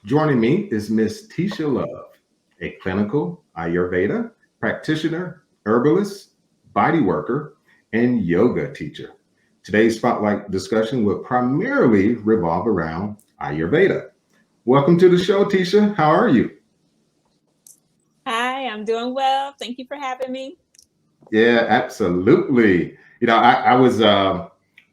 Joining me is Miss Tesia Love, a clinical Ayurveda practitioner, herbalist, body worker, and yoga teacher. Today's spotlight discussion will primarily revolve around Ayurveda. Welcome to the show, Tesia. How are you? Hi, I'm doing well. Thank you for having me. Yeah, absolutely. I was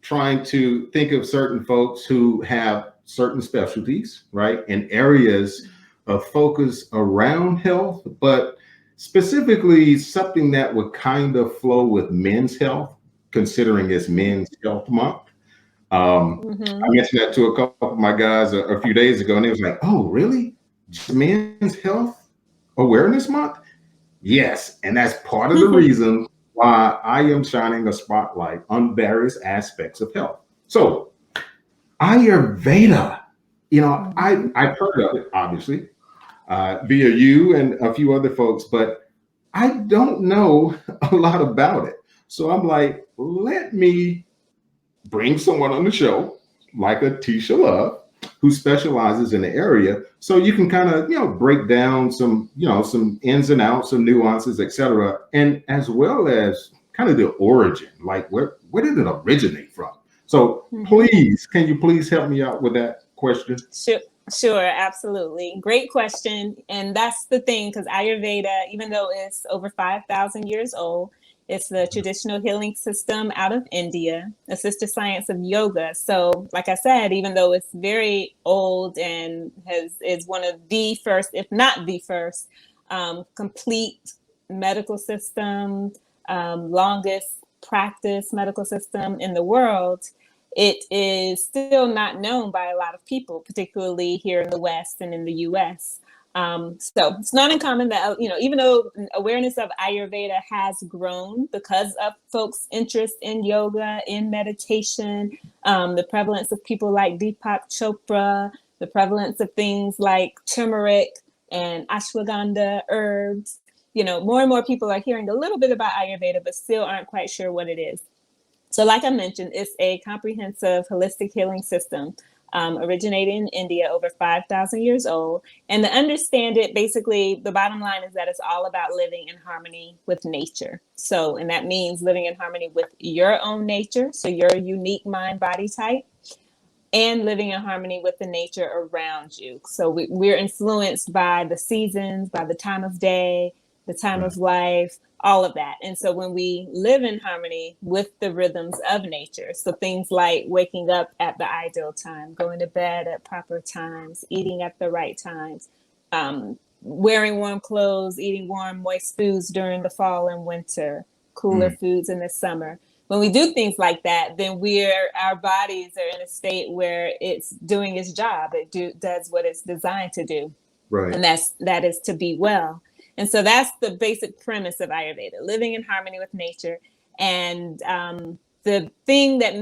trying to think of certain folks who have certain specialties, right, and areas of focus around health, but specifically something that would kind of flow with men's health, considering it's Men's Health Month. I Hmm. mentioned that to a couple of my guys a few days ago, and they was like, "Oh, really? Just Men's Health Awareness Month?" Yes, and that's part of the reason why I am shining a spotlight on various aspects of health. So, Ayurveda, Hmm. I've heard of it, obviously, via you and a few other folks, but I don't know a lot about it. So I'm like, let me bring someone on the show like a Tisha Love who specializes in the area so you can kind of break down some some ins and outs, some nuances, etc., and as well as kind of the origin, like where did it originate from. So Hmm. please, can you please help me out with that question? Sure, sure, absolutely. Great question. And that's the thing, because Ayurveda, even though it's over 5,000 years old, it's the traditional healing system out of India, a sister science of yoga. So, like I said, even though it's very old and is one of the first, if not the first, complete medical system, longest practice medical system in the world, it is still not known by a lot of people, particularly here in the West and in the US. So it's not uncommon that, even though awareness of Ayurveda has grown because of folks' interest in yoga, in meditation, the prevalence of people like Deepak Chopra, the prevalence of things like turmeric and ashwagandha herbs, more and more people are hearing a little bit about Ayurveda, but still aren't quite sure what it is. So, like I mentioned, it's a comprehensive holistic healing system originated in India, over 5,000 years old. And to understand it, basically, the bottom line is that it's all about living in harmony with nature. So, and that means living in harmony with your own nature, so your unique mind body type, and living in harmony with the nature around you. So we're influenced by the seasons, by the time of day, the time Right. of life, all of that. And so when we live in harmony with the rhythms of nature, so things like waking up at the ideal time, going to bed at proper times, eating at the right times, wearing warm clothes, eating warm, moist foods during the fall and winter, cooler Mm, foods in the summer. When we do things like that, then our bodies are in a state where it's doing its job. Does what it's designed to do, right. and that is to be well. And so that's the basic premise of Ayurveda: living in harmony with nature. And the thing that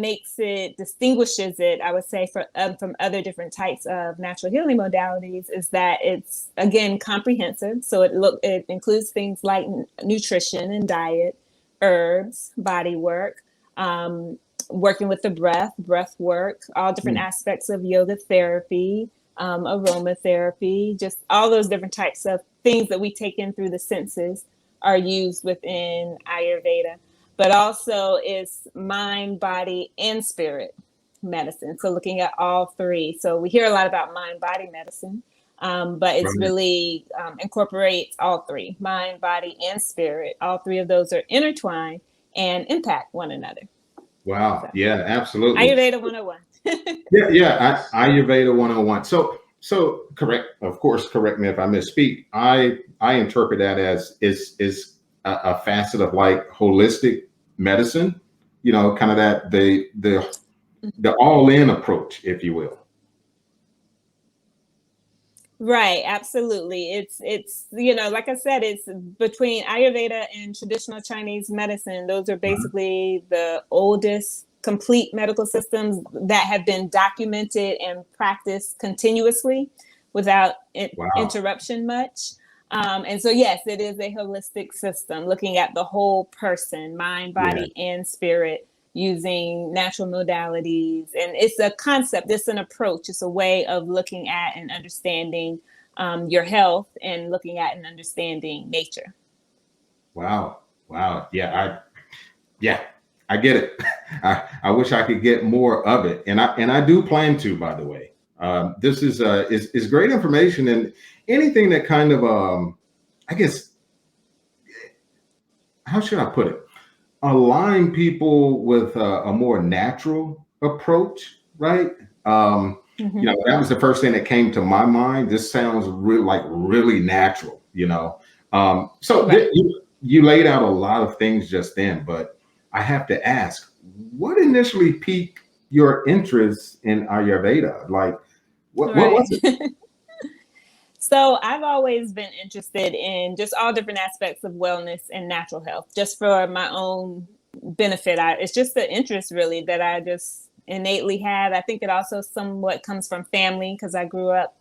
distinguishes it, I would say, from other different types of natural healing modalities, is that it's, again, comprehensive. So it includes things like nutrition and diet, herbs, body work, um, working with the breath work, all different Mm, aspects of yoga therapy, aromatherapy, just all those different types of things that we take in through the senses are used within Ayurveda. But also it's mind, body, and spirit medicine. So looking at all three. So we hear a lot about mind, body medicine, but it's right. really incorporates all three: mind, body, and spirit. All three of those are intertwined and impact one another. Wow. So Yeah, absolutely. Ayurveda 101. Yeah, yeah. Ayurveda 101. So correct. Of course, correct me if I misspeak. I interpret that as is a facet of like holistic medicine. Kind of that the all in approach, if you will. Right, absolutely. It's like I said, it's between Ayurveda and traditional Chinese medicine. Those are Mhm. basically the oldest complete medical systems that have been documented and practiced continuously without Wow. interruption much. And so, yes, it is a holistic system looking at the whole person: mind, Yeah. body, and spirit. using natural modalities. And it's a concept, it's an approach, it's a way of looking at and understanding your health and looking at and understanding nature. Wow. Wow. Yeah, I get it. I wish I could get more of it. And I do plan to, by the way. This is great information, and anything that kind of I guess, how should I put it? Align people with a more natural approach, right? That was the first thing that came to my mind. This sounds really natural, So Right. you laid out a lot of things just then, but I have to ask, what initially piqued your interest in Ayurveda? Like, what Right. was it? So I've always been interested in just all different aspects of wellness and natural health, just for my own benefit. It's just the interest really that I just innately had. I think it also somewhat comes from family, because I grew up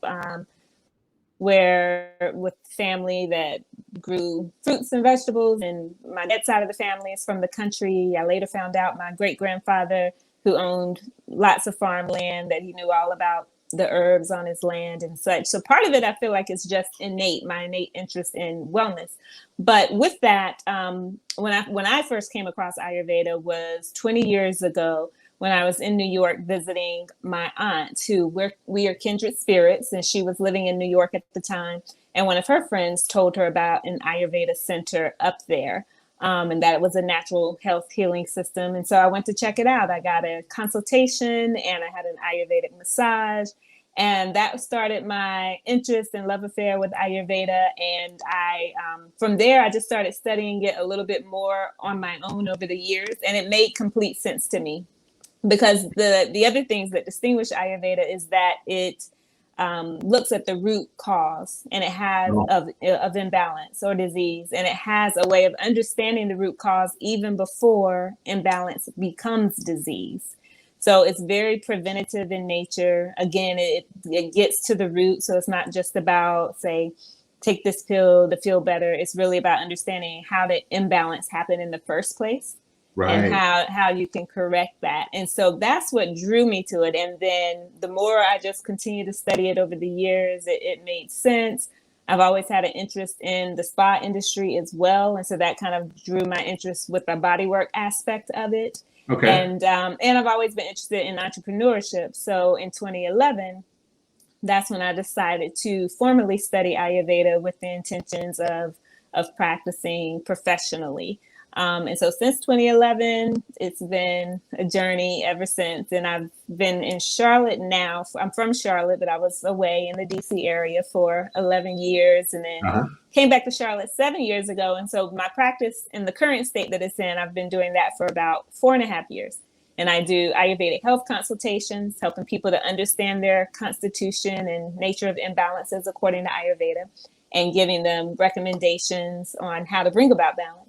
where with family that grew fruits and vegetables, and my dad's side of the family is from the country. I later found out my great grandfather, who owned lots of farmland, that he knew all about the herbs on his land and such. So part of it, I feel like, is just innate, my innate interest in wellness. But with that, when I first came across Ayurveda was 20 years ago, when I was in New York visiting my aunt, who we are kindred spirits, and she was living in New York at the time. And one of her friends told her about an Ayurveda center up there, and that it was a natural health healing system. And so I went to check it out. I got a consultation and I had an Ayurvedic massage. And that started my interest and love affair with Ayurveda. And from there, I just started studying it a little bit more on my own over the years. And it made complete sense to me, because the other things that distinguish Ayurveda is that it looks at the root cause, and it has of imbalance or disease, and it has a way of understanding the root cause even before imbalance becomes disease. So it's very preventative in nature. Again, it gets to the root. So it's not just about, say, take this pill to feel better. It's really about understanding how the imbalance happened in the first place, and Right. how you can correct that. And so that's what drew me to it. And then the more I just continued to study it over the years, it made sense. I've always had an interest in the spa industry as well. And so that kind of drew my interest with the bodywork aspect of it. Okay. And I've always been interested in entrepreneurship. So in 2011, that's when I decided to formally study Ayurveda with the intentions of practicing professionally. And so since 2011, it's been a journey ever since. And I've been in Charlotte now. I'm from Charlotte, but I was away in the DC area for 11 years, and then Uh-huh. came back to Charlotte 7 years ago. And so my practice in the current state that it's in, I've been doing that for about 4.5 years. And I do Ayurvedic health consultations, helping people to understand their constitution and nature of imbalances according to Ayurveda, and giving them recommendations on how to bring about balance.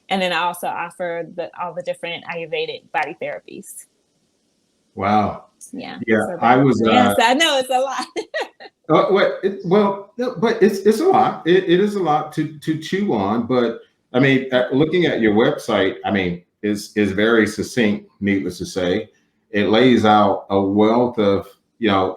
And then I also offer all the different Ayurvedic body therapies. Wow. Yeah. Yeah, So I was. yes, I know it's a lot. But it's a lot. It is a lot to chew on. But I mean, looking at your website, I mean, is very succinct. Needless to say, it lays out a wealth of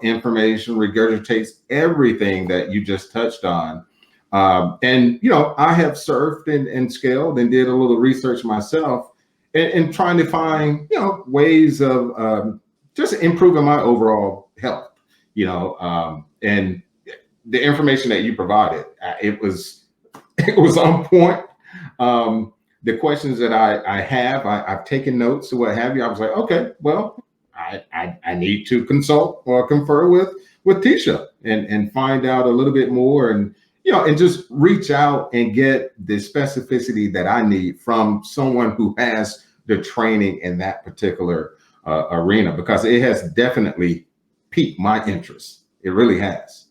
information, regurgitates everything that you just touched on. And I have surfed and scaled and did a little research myself, and trying to find ways of just improving my overall health. And the information that you provided, it was on point. The questions that I have, I've taken notes or what have you. I was like, okay, well, I need to consult or confer with Tesia and find out a little bit more, and and just reach out and get the specificity that I need from someone who has the training in that particular arena, because it has definitely piqued my interest. It really has.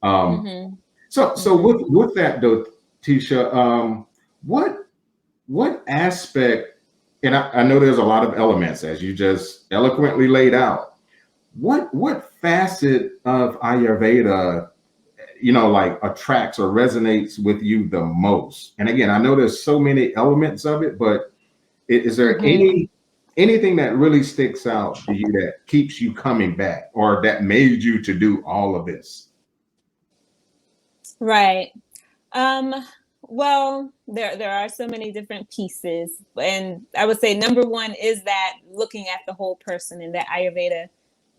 Mm-hmm. So Mm-hmm. with that though, Tesia, what aspect, and I know there's a lot of elements as you just eloquently laid out. What facet of Ayurveda, like attracts or resonates with you the most? And again, I know there's so many elements of it, but is there Mm-hmm. anything that really sticks out to you that keeps you coming back or that made you to do all of this? Right. Um, well, there are so many different pieces, and I would say number one is that looking at the whole person, and that Ayurveda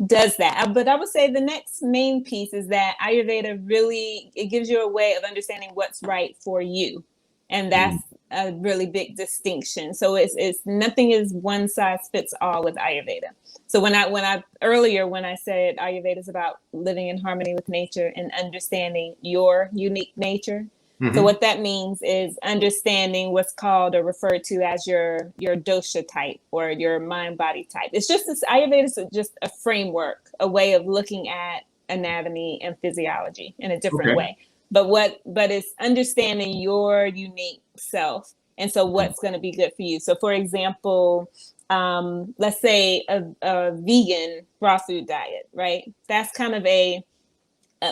does that. But I would say the next main piece is that Ayurveda really, it gives you a way of understanding what's right for you, and Mm, that's a really big distinction. So it's nothing is one size fits all with Ayurveda. So when I earlier when I said Ayurveda is about living in harmony with nature and understanding your unique nature. So mhm. what that means is understanding what's called or referred to as your dosha type or your mind body type. It's just this Ayurveda is just a framework, a way of looking at anatomy and physiology in a different Okay. way. But it's understanding your unique self, and so what's going to be good for you. So for example, let's say a vegan raw food diet, right? That's kind of a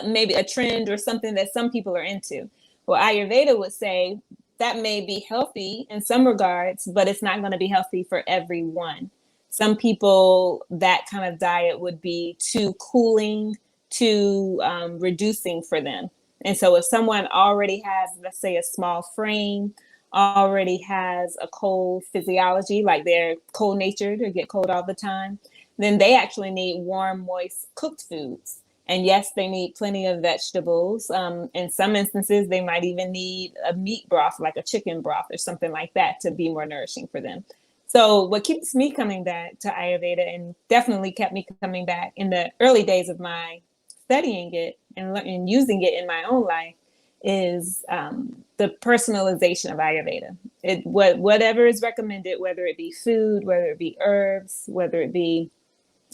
maybe a trend or something that some people are into. Well, Ayurveda would say that may be healthy in some regards, but it's not going to be healthy for everyone. Some people, that kind of diet would be too cooling, too reducing for them. And so, if someone already has, let's say, a small frame, already has a cold physiology, like they're cold natured or get cold all the time, then they actually need warm, moist, cooked foods. And yes, they need plenty of vegetables. In some instances, they might even need a meat broth, like a chicken broth or something like that, to be more nourishing for them. So, what keeps me coming back to Ayurveda, and definitely kept me coming back in the early days of my studying it and using it in my own life, is the personalization of Ayurveda. Whatever is recommended, whether it be food, whether it be herbs, whether it be,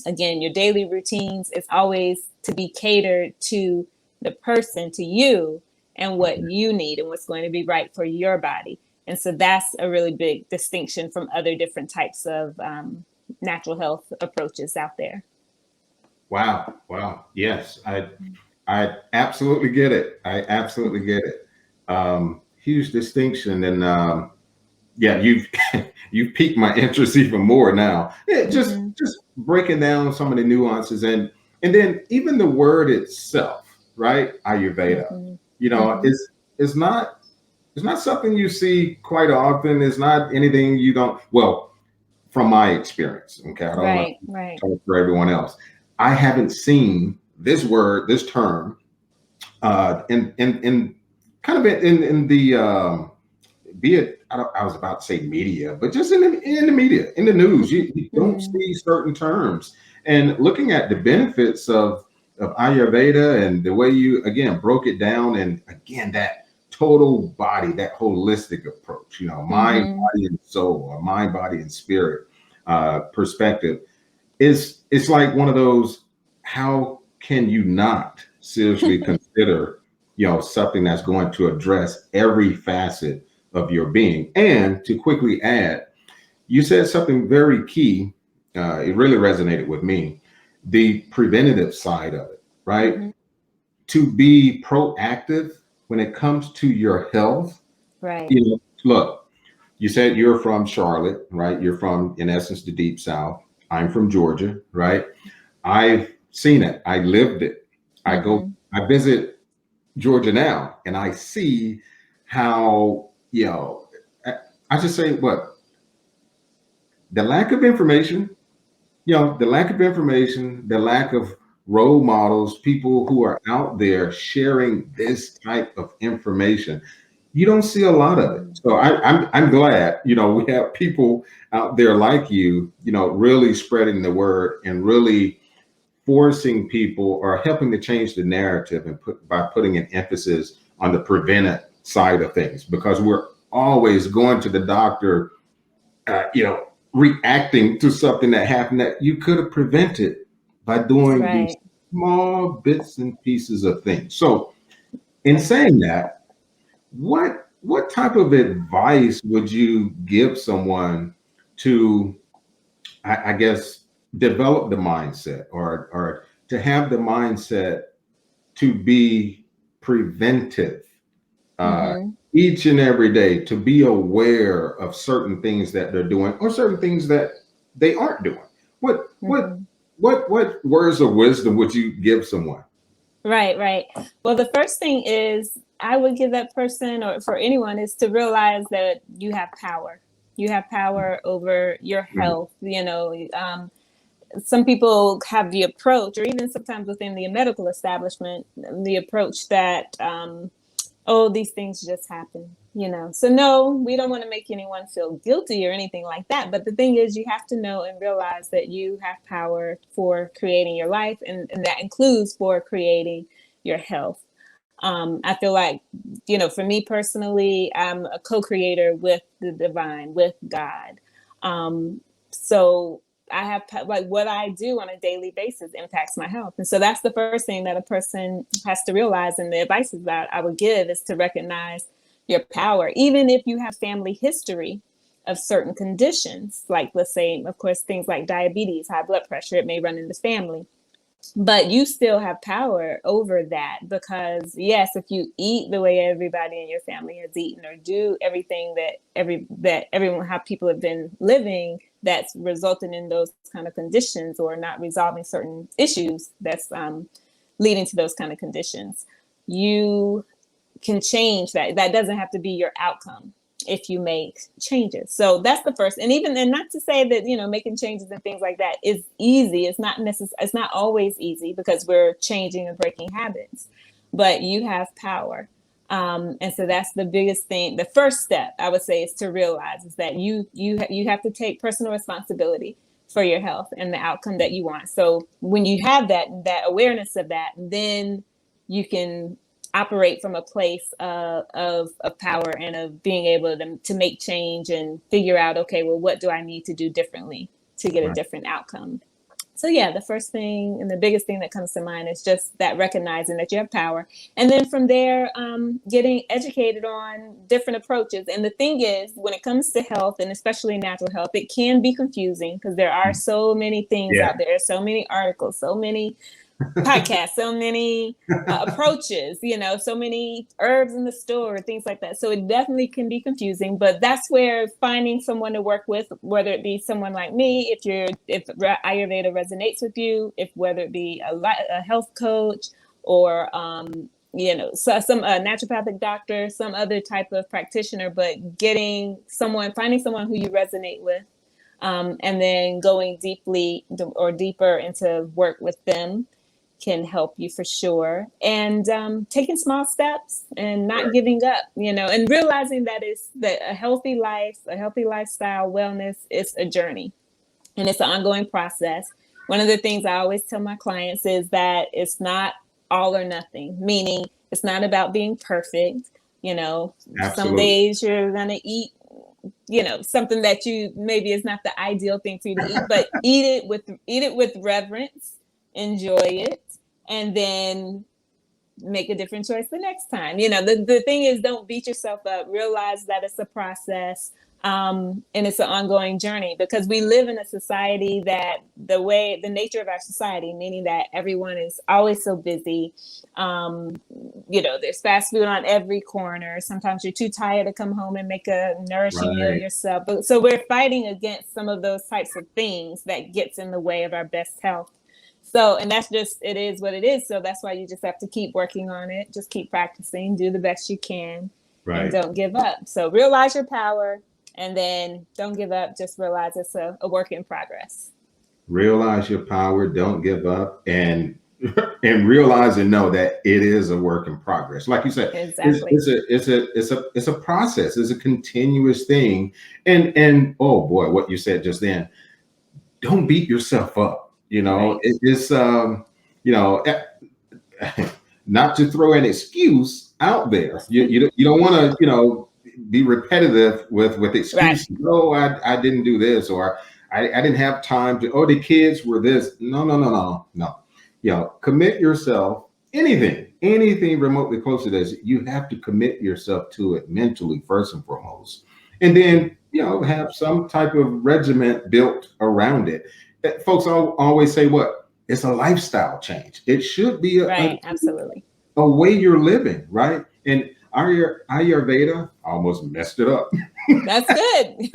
again, your daily routines, is always to be catered to the person, to you, and what you need and what's going to be right for your body. And so that's a really big distinction from other different types of natural health approaches out there. Wow. Wow. Yes. I absolutely get it. I absolutely get it. Huge distinction. And yeah, you've you've piqued my interest even more now. Yeah, Mm-hmm. just breaking down some of the nuances and then even the word itself, right? Ayurveda. Mm-hmm. You know, Mm-hmm. it's not it's not something you see quite often. It's not anything you don't, well, from my experience. Okay. I don't want Right, right. to talk for everyone else. I haven't seen this word, this term, in kind of in the be it, I was about to say media, but just in the media, in the news, you don't Mm-hmm. see certain terms. And looking at the benefits of Ayurveda and the way you again broke it down, and again that total body, that holistic approach, you know, mind, Mm-hmm. body, and soul, or mind, body, and spirit perspective is it's like one of those. How can you not seriously consider, you know, something that's going to address every facet of your being? And to quickly add, you said something very key. It really resonated with me. The preventative side of it, right? Mm-hmm. To be proactive when it comes to your health. Right. You know, look, you said you're from Charlotte, right? You're from, in essence, the deep South. I'm from Georgia, right? I've seen it. I lived it. Mm-hmm. I visit Georgia now, and I see how, you know, I, I just say what the lack of information, you know, the lack of information, the lack of role models, people who are out there sharing this type of information. You don't see a lot of it. Mm-hmm. So I'm glad, you know, we have people out there like you know, really spreading the word and really forcing people or helping to change the narrative and by putting an emphasis on the preventive side of things, because we're always going to the doctor, you know, reacting to something that happened that you could have prevented by doing these Right. small bits and pieces of things. So in saying that, what type of advice would you give someone to, I guess, develop the mindset, or to have the mindset to be preventive uh, Mm-hmm. each and every day, to be aware of certain things that they're doing or certain things that they aren't doing. What what Mhm. what words of wisdom would you give someone? Right, right. Well, the first thing is I would give that person or for anyone is to realize that you have power. You have power over your Right. health. Some people have the approach, or even sometimes within the medical establishment, the approach that oh, these things just happen, So no, we don't want to make anyone feel guilty or anything like that. But the thing is, you have to know and realize that you have power for creating your life, and that includes for creating your health. I feel like, for me personally, I'm a co-creator with the divine, with God. So I have like what I do on a daily basis impacts my health. And so that's the first thing that a person has to realize. And the advice that I would give is to recognize your power, even if you have family history of certain conditions, like let's say, of course, things like diabetes, high blood pressure, it may run in the family, but you still have power over that because yes, if you eat the way everybody in your family has eaten or do everything that everyone how people have been living that's resulting in those kind of conditions or not resolving certain issues that's leading to those kind of conditions, you can change that. That doesn't have to be your outcome if you make changes. So that's the first. And even and not to say that, making changes and things like that is easy. It's not it's not always easy because we're changing and breaking habits, but you have power. And so that's the biggest thing. The first step I would say is to realize is that you have to take personal responsibility for your health and the outcome that you want. So when you have that awareness of that, then you can operate from a place of power and of being able to make change and figure out, okay, well, what do I need to do differently to get a Right. different outcome? So yeah, the first thing and the biggest thing that comes to mind is just that recognizing that you have power. And then from there, getting educated on different approaches. And the thing is, when it comes to health and especially natural health, it can be confusing because there are so many things Yeah. out there, so many articles, so many podcasts, so many approaches, so many herbs in the store, things like that. So it definitely can be confusing, but that's where finding someone to work with, whether it be someone like me, if Ayurveda resonates with you, if whether it be a health coach or so some naturopathic doctor, some other type of practitioner, but finding someone who you resonate with, and then going deeper into work with them can help you for sure. And taking small steps and not giving up, and realizing that a healthy life, a healthy lifestyle, wellness is a journey and it's an ongoing process. One of the things I always tell my clients is that it's not all or nothing, meaning it's not about being perfect. Some Absolutely. days you're going to eat something that you maybe is not the ideal thing for you to eat, but eat it with reverence, enjoy it, and then make a different choice the next time. The thing is, don't beat yourself up. Realize that it's a process, and it's an ongoing journey because we live in a society that the nature of our society, meaning that everyone is always so busy. There's fast food on every corner. Sometimes you're too tired to come home and make a nourishing meal Right. yourself. But so we're fighting against some of those types of things that gets in the way of our best health. So, and that's just, it is what it is. So that's why you just have to keep working on it. Just keep practicing, do the best you can, and Right. don't give up. So realize your power and then don't give up. Just realize it's a work in progress. Realize your power, don't give up, and realize and know that it is a work in progress. Like you said, Exactly. it's a process, it's a continuous thing. And oh boy, what you said just then, don't beat yourself up. Right. It's you know, not to throw an excuse out there. You don't want to, be repetitive with Right. excuses. Oh, I didn't do this, or I didn't have time to, oh, the kids were this. No, no, no, no, no. Commit yourself. Anything remotely close to this, you have to commit yourself to it mentally first and foremost. And then, have some type of regiment built around it. Folks always say what? It's a lifestyle change. It should be Right. Absolutely. a way you're living, right? And Ayurveda, I almost messed it up. That's good.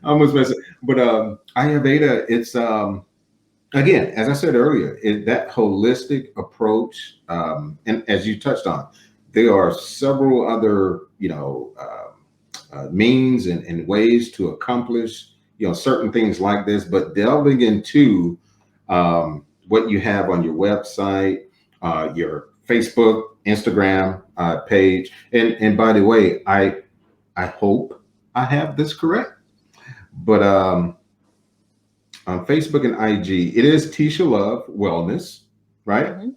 almost mess it. But Ayurveda, it's again, as I said earlier, that holistic approach, and as you touched on, there are several other, means and ways to accomplish, certain things like this. But delving into what you have on your website, your Facebook, Instagram page, and by the way, I hope I have this correct, but on Facebook and IG, it is Tesia Love Wellness, right? Mm-hmm.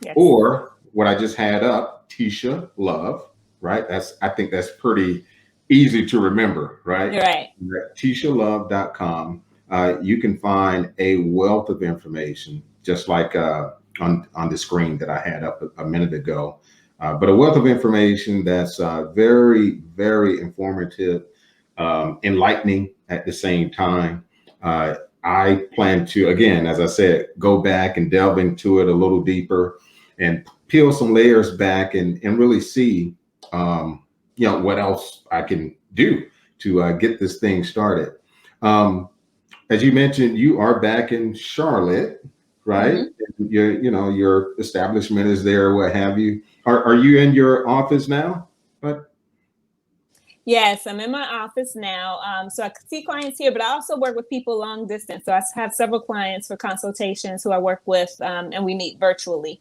Yes. Or what I just had up, Tesia Love, right? I think that's pretty easy to remember, right? You're right. TesiaLove.com. You can find a wealth of information, just like on the screen that I had up a minute ago. But a wealth of information that's very, very informative, enlightening at the same time. I plan to, again, as I said, go back and delve into it a little deeper and peel some layers back and really see, what else I can do to get this thing started. As you mentioned, you are back in Charlotte, right? Mm-hmm. Your establishment is there, what have you. Are you in your office now? Yes, I'm in my office now. So I see clients here, but I also work with people long distance. So I have several clients for consultations who I work with, and we meet virtually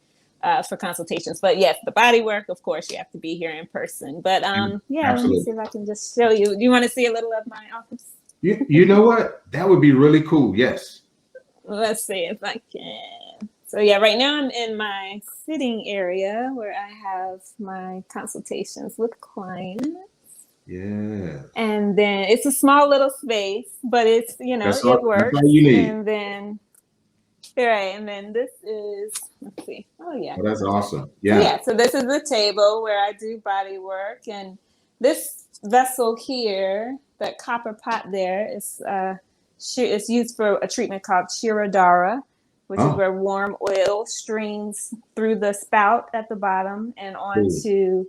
for consultations. But yes, the body work, of course, you have to be here in person. But yeah, Absolutely. Let me see if I can just show you. Do you want to see a little of my office? You know what? That would be really cool. Yes. Let's see if I can. So yeah, right now I'm in my sitting area where I have my consultations with clients. Yeah. And then it's a small little space, but it's, it works. That's all you need. And then, right. And then this is, let's see. Oh, yeah. Oh, that's awesome. Yeah. Yeah. So this is the table where I do body work. And this vessel here, that copper pot there, is it's used for a treatment called Shirodhara, which is where warm oil streams through the spout at the bottom and onto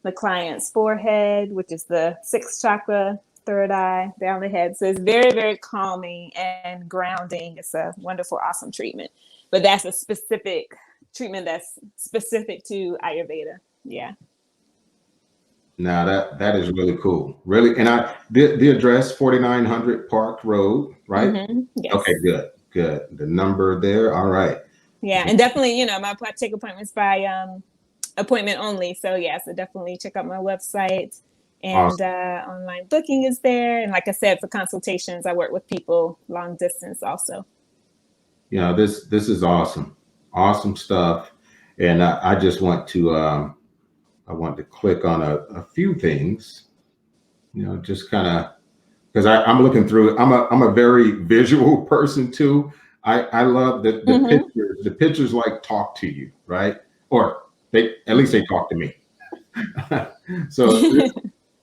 the client's forehead, which is the sixth chakra, third eye, down the head. So it's very, very calming and grounding. It's a wonderful, awesome treatment. But that's a specific treatment that's specific to Ayurveda. Yeah. Now that is really cool. Really. And the address 4900 Park Road, right? Mm-hmm. Yes. Okay, good. The number there. All right. Yeah. And definitely, I take appointments by appointment only. So so definitely check out my website, and awesome. Online booking is there. And like I said, for consultations, I work with people long distance also. This is awesome. Awesome stuff. And I just want to click on a few things, just kind of, because I'm looking through it. I'm a very visual person too. I love the mm-hmm. pictures. The pictures like talk to you, right? Or at least they talk to me. So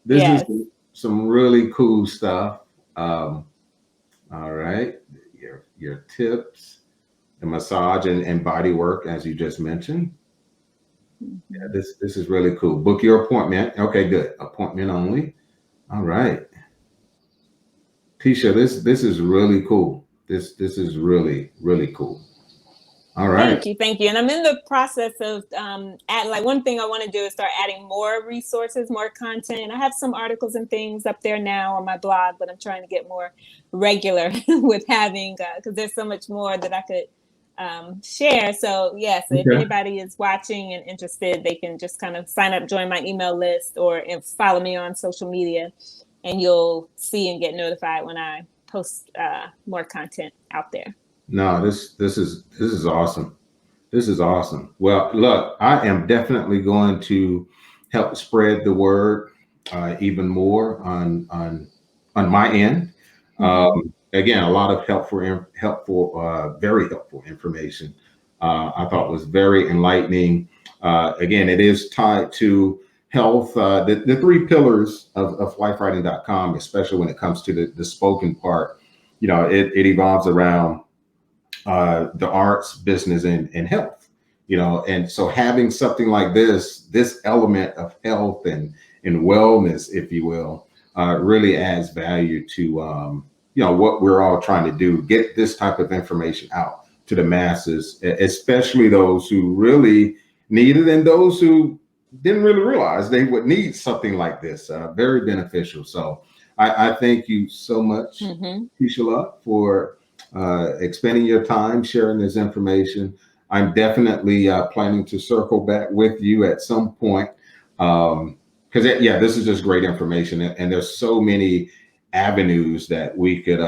this yes. is some really cool stuff. All right, your tips, the massage and body work, as you just mentioned. Yeah, this is really cool. Book your appointment. Okay, good. Appointment only. All right, Tesia, this is really cool. This is really, really cool. All right. Thank you. And I'm in the process of one thing I want to do is start adding more resources, more content. I have some articles and things up there now on my blog, but I'm trying to get more regular with having, because there's so much more that I could share. So yes, if anybody is watching and interested, they can just kind of sign up, join my email list, or follow me on social media, and you'll see and get notified when I post more content out there. No, this is awesome. This is awesome. Well, look, I am definitely going to help spread the word even more on my end. Again, a lot of very helpful information. I thought was very enlightening. Again, it is tied to health. The three pillars of lifewriting.com, especially when it comes to the spoken part, it evolves around the arts, business, and health, and so having something like this element of health and wellness, if you will, really adds value to what we're all trying to do, get this type of information out to the masses, especially those who really need it and those who didn't really realize they would need something like this. Very beneficial. So I thank you so much, Mm-hmm. Tishala, for expending your time sharing this information. I'm definitely planning to circle back with you at some point, because yeah, this is just great information, and there's so many avenues that we could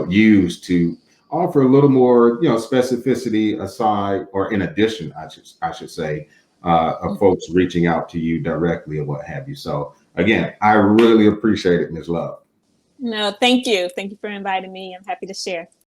use to offer a little more specificity aside, or in addition, I should say, of folks reaching out to you directly or what have you. So again, I really appreciate it, Ms. Love. No, thank you. Thank you for inviting me. I'm happy to share.